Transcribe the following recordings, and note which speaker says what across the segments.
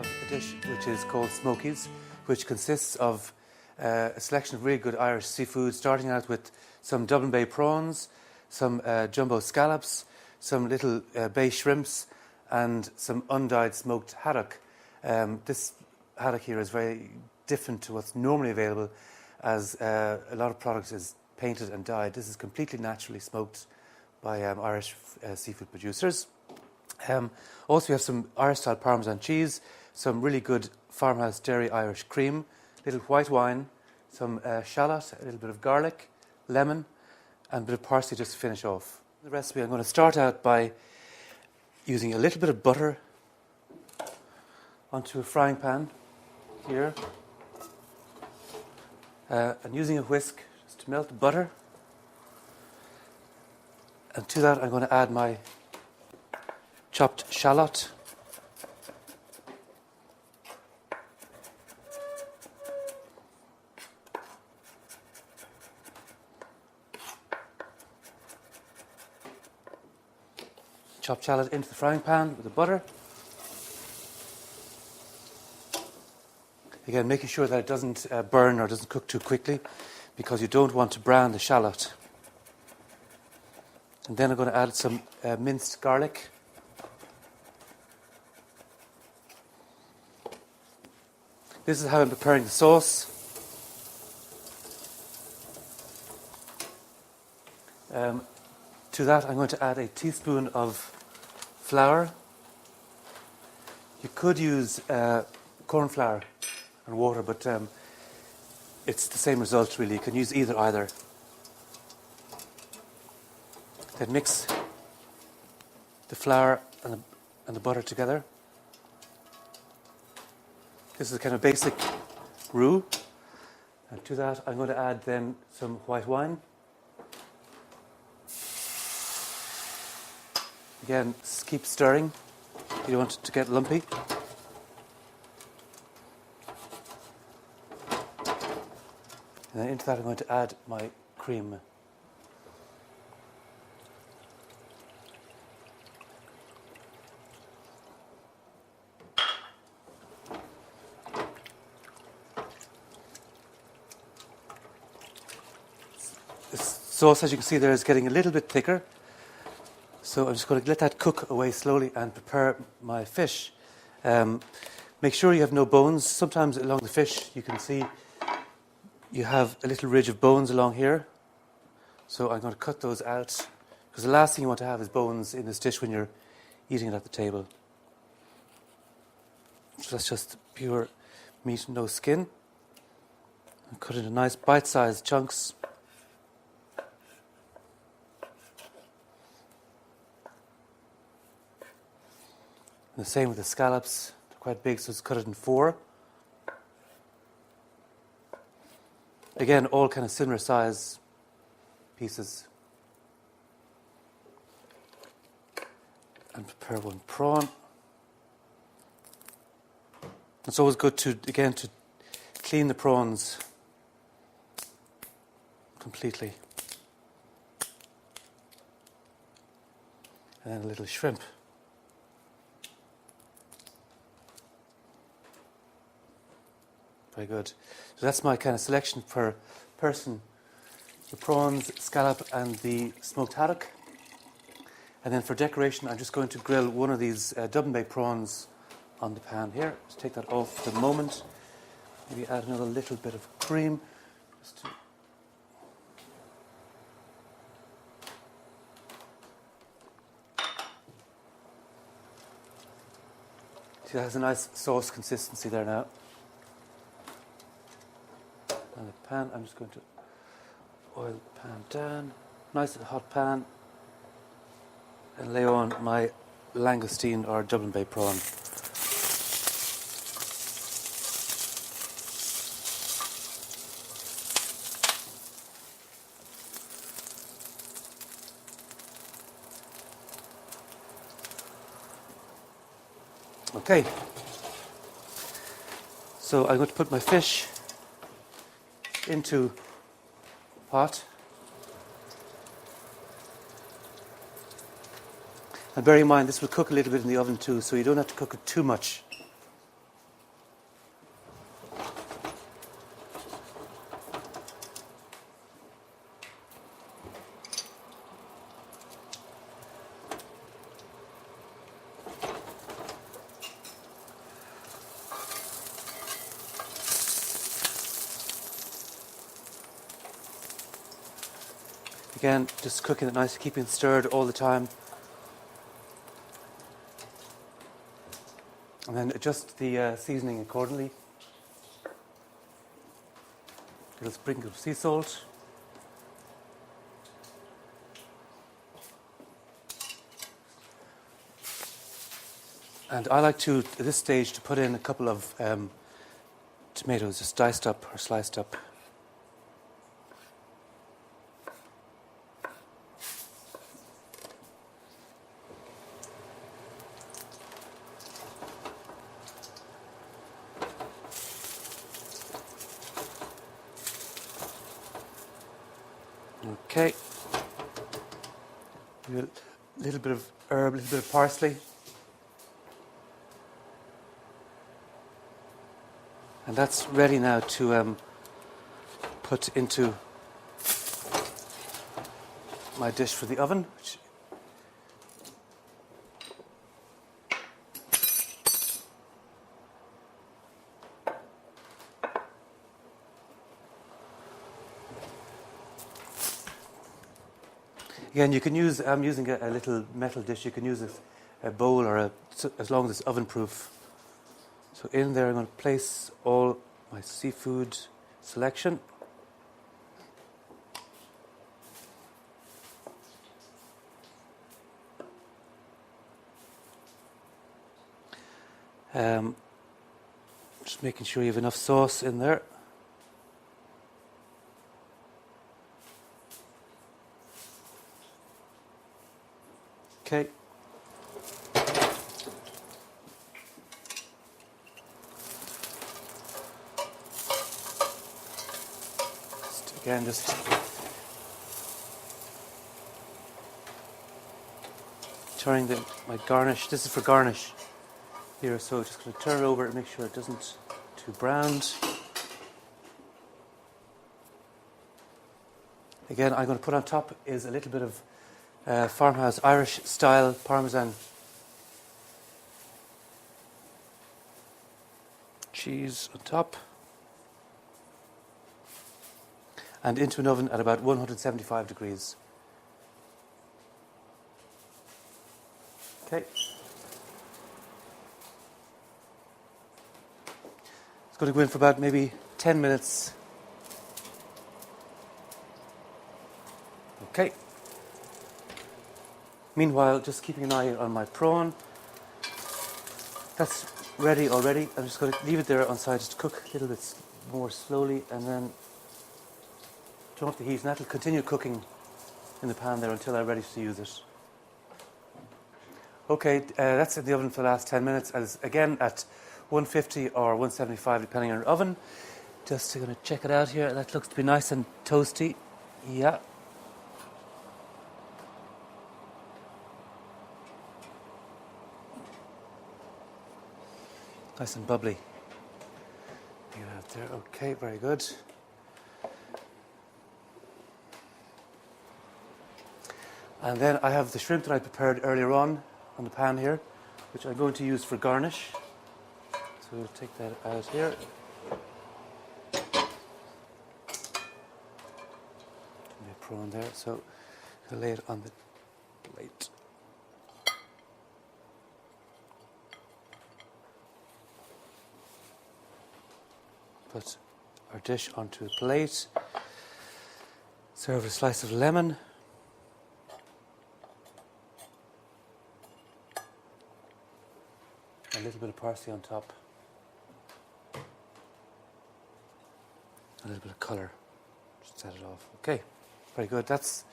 Speaker 1: have a dish which is called Smokies, which consists of a selection of really good Irish seafood, starting out with some Dublin Bay prawns, some jumbo scallops, some little bay shrimps, and some undyed smoked haddock. This haddock here is very different to what's normally available, as a lot of products is painted and dyed. This is completely naturally smoked by Irish seafood producers. Also, we have some Irish-style Parmesan cheese, some really good farmhouse dairy Irish cream, little white wine, some shallot, a little bit of garlic, lemon, and a bit of parsley just to finish off. The recipe, I'm going to start out by using a little bit of butter onto a frying pan here, and using a whisk just to melt the butter. And to that, I'm going to add my chopped shallot, chopped shallot into the frying pan with the butter. Again, making sure that it doesn't burn or doesn't cook too quickly, because you don't want to brown the shallot. And then I'm going to add some minced garlic. This is how I'm preparing the sauce. To that, I'm going to add a teaspoon of flour. You could use corn flour and water, but it's the same result really. You can use either. Then mix the flour and the butter together. This is a kind of basic roux. And to that, I'm going to add then some white wine. Again, keep stirring. You don't want it to get lumpy. And then into that, I'm going to add my cream. This sauce, as you can see there, is getting a little bit thicker. So I'm just going to let that cook away slowly and prepare my fish. Make sure you have no bones. Sometimes along the fish you can see you have a little ridge of bones along here. So I'm going to cut those out, because the last thing you want to have is bones in this dish when you're eating it at the table. So that's just pure meat, no skin. And cut it into nice bite-sized chunks. And the same with the scallops. They're quite big, so let's cut it in 4. Again, all kind of similar size pieces. And prepare one prawn. It's always good to clean the prawns completely. And then a little shrimp. Very good. So that's my kind of selection per person. The prawns, scallop and the smoked haddock. And then for decoration, I'm just going to grill one of these Dublin Bay prawns on the pan here. Just take that off for the moment. Maybe add another little bit of cream. Just to see, that has a nice sauce consistency there now. And the pan, I'm just going to oil the pan down, nice and hot pan, and lay on my langoustine or Dublin Bay prawn. Okay, so I'm going to put my fish into pot. And bear in mind, this will cook a little bit in the oven too, so you don't have to cook it too much. Again, just cooking it nice, keeping it stirred all the time. And then adjust the seasoning accordingly. A little sprinkle of sea salt. And I like to, at this stage, to put in a couple of tomatoes, just diced up or sliced up. Okay. A little bit of herb, a little bit of parsley. And that's ready now to put into my dish for the oven. Again, you can use, I'm using a little metal dish, you can use a bowl or as long as it's oven proof. So in there I'm going to place all my seafood selection. Just making sure you have enough sauce in there. Okay. Just turning my garnish. This is for garnish here, so just going to turn it over and make sure it doesn't too browned. Again, I'm going to put on top is a little bit of farmhouse Irish style Parmesan cheese on top. And into an oven at about 175 degrees. Okay. It's going to go in for about maybe 10 minutes. Okay. Meanwhile, just keeping an eye on my prawn. That's ready already. I'm just going to leave it there on side just to cook a little bit more slowly, and then turn off the heat, and that will continue cooking in the pan there until I'm ready to use it. Okay, that's in the oven for the last 10 minutes, as again at 150 or 175 depending on your oven. Just going to check it out here. That looks to be nice and toasty. Yeah. Nice and bubbly. Get out there. Okay, very good. And then I have the shrimp that I prepared earlier on the pan here, which I'm going to use for garnish. So we'll take that out here. My prawn there, so I'll lay it on the plate. Put our dish onto a plate. Serve with a slice of lemon. A little bit of parsley on top. A little bit of colour. Just set it off. Okay, very good. That's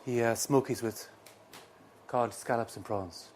Speaker 1: the Smokies with cod, scallops and prawns.